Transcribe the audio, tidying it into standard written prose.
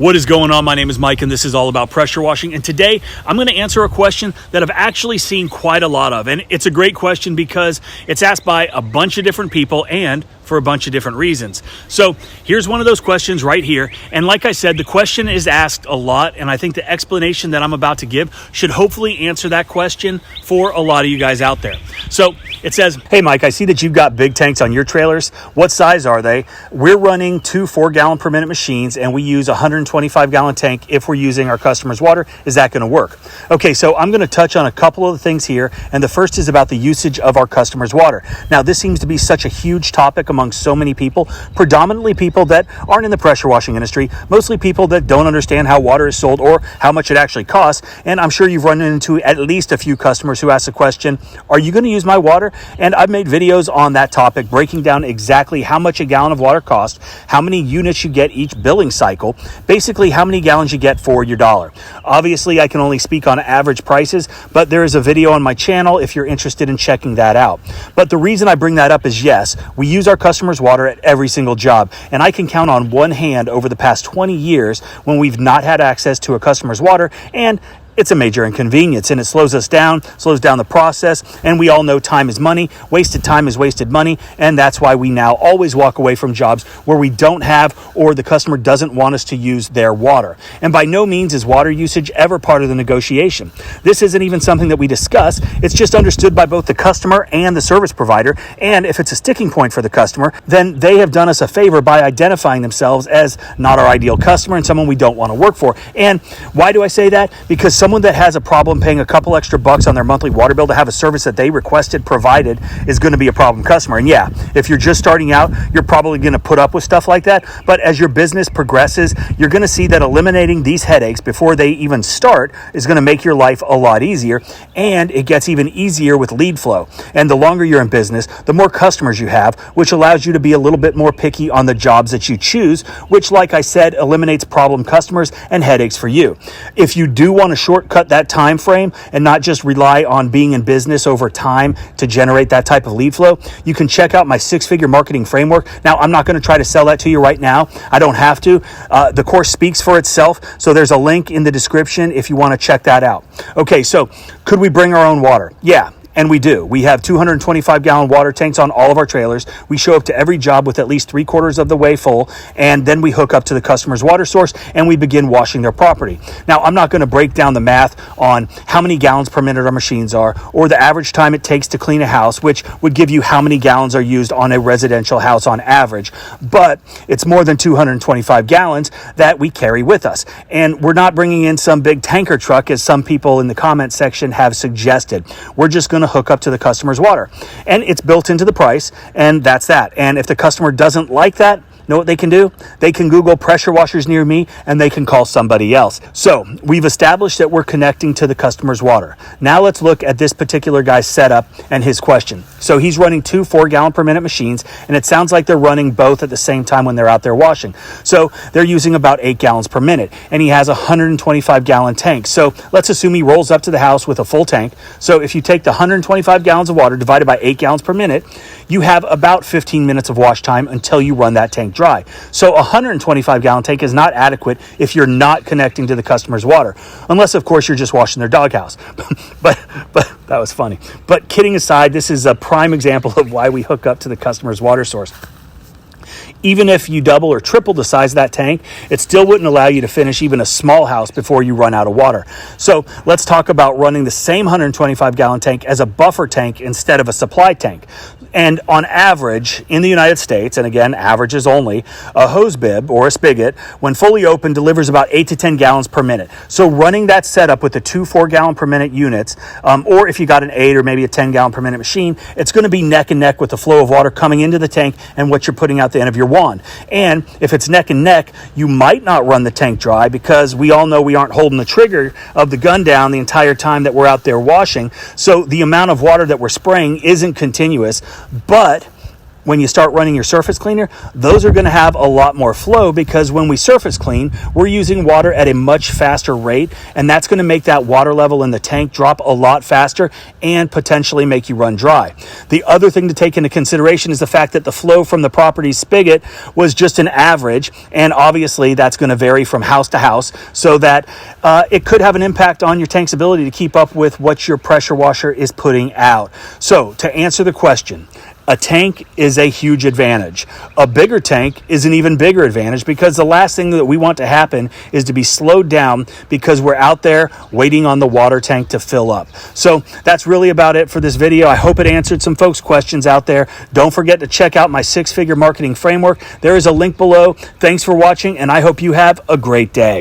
What is going on? My name is Mike and this is all about pressure washing. And today I'm going to answer a question that I've actually seen quite a lot of. And it's a great question because it's asked by a bunch of different people and for a bunch of different reasons. So here's one of those questions right here. And like I said, the question is asked a lot. And I think the explanation that I'm about to give should hopefully answer that question for a lot of you guys out there. So it says, hey Mike, I see that you've got big tanks on your trailers. What size are they? We're running 2 4-gallon per minute machines and we use a 125-gallon tank if we're using our customer's water. Is that going to work? Okay, so I'm going to touch on a couple of the things here. And the first is about the usage of our customer's water. Now, this seems to be such a huge topic among so many people, predominantly people that aren't in the pressure washing industry, mostly people that don't understand how water is sold or how much it actually costs. And I'm sure you've run into at least a few customers who ask the question, are you going to use my water? And I've made videos on that topic, breaking down exactly how much a gallon of water costs, how many units you get each billing cycle, basically how many gallons you get for your dollar. Obviously, I can only speak on average prices, but there is a video on my channel if you're interested in checking that out. But the reason I bring that up is, yes, we use our customer's water at every single job. And I can count on one hand over the past 20 years when we've not had access to a customer's water, and it's a major inconvenience and it slows us down, slows down the process. And we all know time is money. Wasted time is wasted money. And that's why we now always walk away from jobs where we don't have or the customer doesn't want us to use their water. And by no means is water usage ever part of the negotiation. This isn't even something that we discuss. It's just understood by both the customer and the service provider. And if it's a sticking point for the customer, then they have done us a favor by identifying themselves as not our ideal customer and someone we don't want to work for. And why do I say that? Because someone that has a problem paying a couple extra bucks on their monthly water bill to have a service that they requested provided is going to be a problem customer. And yeah, if you're just starting out, you're probably going to put up with stuff like that. But as your business progresses, you're going to see that eliminating these headaches before they even start is going to make your life a lot easier. And it gets even easier with lead flow. And the longer you're in business, the more customers you have, which allows you to be a little bit more picky on the jobs that you choose, which, like I said, eliminates problem customers and headaches for you. If you do want to shortcut that time frame and not just rely on being in business over time to generate that type of lead flow, you can check out my 6-figure marketing framework. Now, I'm not going to try to sell that to you right now. I don't have to. The course speaks for itself. So there's a link in the description if you want to check that out. Okay, so could we bring our own water? Yeah. And we do. We have 225-gallon water tanks on all of our trailers. We show up to every job with at least 3/4 of the way full, and then we hook up to the customer's water source and we begin washing their property. Now, I'm not going to break down the math on how many gallons per minute our machines are or the average time it takes to clean a house, which would give you how many gallons are used on a residential house on average. But it's more than 225 gallons that we carry with us. And we're not bringing in some big tanker truck, as some people in the comment section have suggested. We're just going to hook up to the customer's water, and it's built into the price, and that's that. And if the customer doesn't like that, know what they can do? They can Google pressure washers near me and they can call somebody else. So we've established that we're connecting to the customer's water. Now let's look at this particular guy's setup and his question. So he's running 2 4-gallon per minute machines, and it sounds like they're running both at the same time when they're out there washing. So they're using about 8 gallons per minute, and he has a 125-gallon tank. So let's assume he rolls up to the house with a full tank. So if you take the 125 gallons of water divided by 8 gallons per minute, you have about 15 minutes of wash time until you run that tank dry. So a 125-gallon tank is not adequate if you're not connecting to the customer's water, unless of course you're just washing their doghouse. but that was funny. But kidding aside, this is a prime example of why we hook up to the customer's water source. Even if you double or triple the size of that tank, it still wouldn't allow you to finish even a small house before you run out of water. So let's talk about running the same 125-gallon tank as a buffer tank instead of a supply tank. And on average, in the United States, and again, averages only, a hose bib or a spigot, when fully open, delivers about 8 to 10 gallons per minute. So running that setup with the 2 4-gallon per minute units, or if you got an 8 or maybe a 10-gallon per minute machine, it's going to be neck and neck with the flow of water coming into the tank and what you're putting out the end of your wand. And if it's neck and neck, you might not run the tank dry because we all know we aren't holding the trigger of the gun down the entire time that we're out there washing. So the amount of water that we're spraying isn't continuous, but when you start running your surface cleaner, those are going to have a lot more flow, because when we surface clean, we're using water at a much faster rate, and that's going to make that water level in the tank drop a lot faster and potentially make you run dry. The other thing to take into consideration is the fact that the flow from the property spigot was just an average, and obviously that's going to vary from house to house, so that it could have an impact on your tank's ability to keep up with what your pressure washer is putting out. So to answer the question, a tank is a huge advantage. A bigger tank is an even bigger advantage, because the last thing that we want to happen is to be slowed down because we're out there waiting on the water tank to fill up. So that's really about it for this video. I hope it answered some folks' questions out there. Don't forget to check out my 6-figure marketing framework. There is a link below. Thanks for watching, and I hope you have a great day.